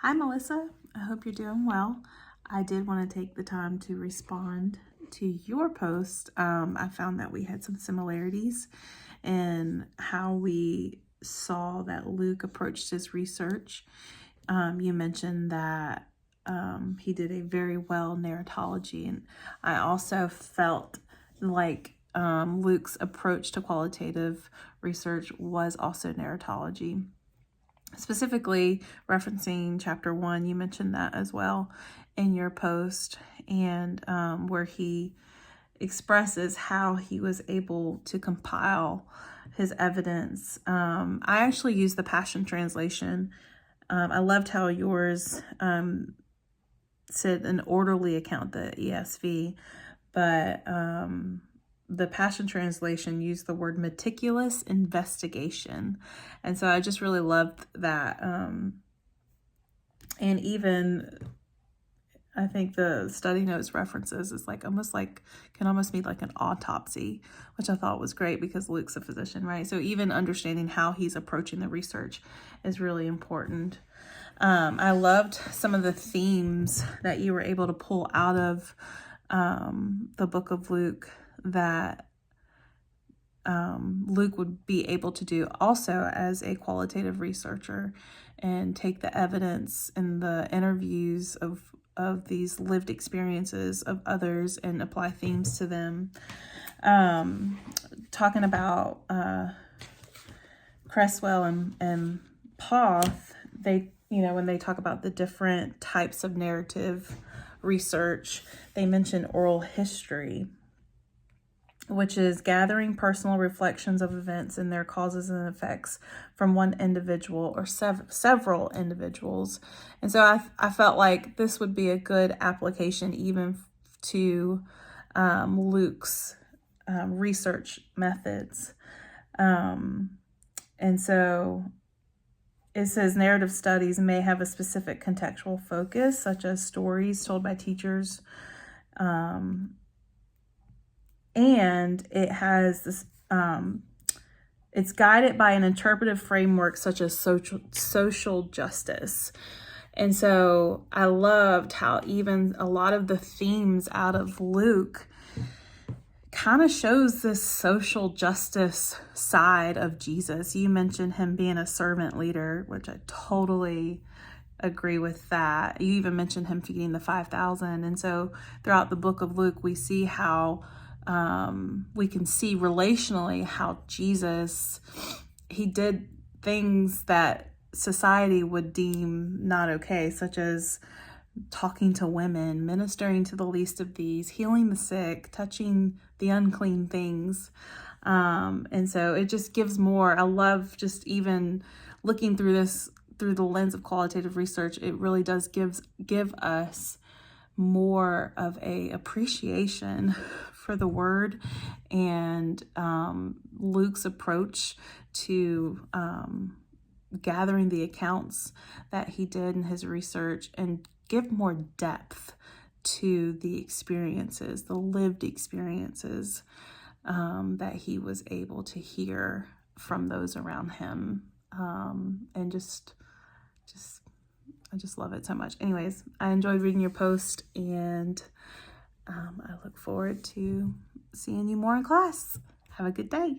Hi, Melissa. I hope you're doing well. I did want to take the time to respond to your post. I found that we had some similarities in how we saw that Luke approached his research. You mentioned that he did a very well narratology, and I also felt like Luke's approach to qualitative research was also narratology. Specifically referencing chapter 1, you mentioned that as well in your post, and where he expresses how he was able to compile his evidence. I actually used the Passion Translation. I loved how yours said an orderly account, the ESV, but the Passion Translation used the word meticulous investigation. And so I just really loved that. And even I think the study notes references is can almost be like an autopsy, which I thought was great because Luke's a physician, right? So even understanding how he's approaching the research is really important. I loved some of the themes that you were able to pull out of the book of Luke that Luke would be able to do also as a qualitative researcher, and take the evidence and the interviews of these lived experiences of others and apply themes to them. Talking about Cresswell and Poth, they, when they talk about the different types of narrative research, they mention oral history, which is gathering personal reflections of events and their causes and effects from one individual or several individuals. And so I felt like this would be a good application even to Luke's research methods. And so it says narrative studies may have a specific contextual focus, such as stories told by teachers, and it has this, it's guided by an interpretive framework such as social justice. And so I loved how even a lot of the themes out of Luke kind of shows this social justice side of Jesus. You mentioned him being a servant leader, which I totally agree with that. You even mentioned him feeding the 5,000. And so throughout the book of Luke, we see how we can see relationally how Jesus, he did things that society would deem not okay, such as talking to women, ministering to the least of these, healing the sick, touching the unclean things. And so it just gives more. I love just even looking through this through the lens of qualitative research. It really does give us more of a appreciation for the word and Luke's approach to gathering the accounts that he did in his research, and give more depth to the experiences, the lived experiences that he was able to hear from those around him. And I just love it so much. Anyways, I enjoyed reading your post, and I look forward to seeing you more in class. Have a good day.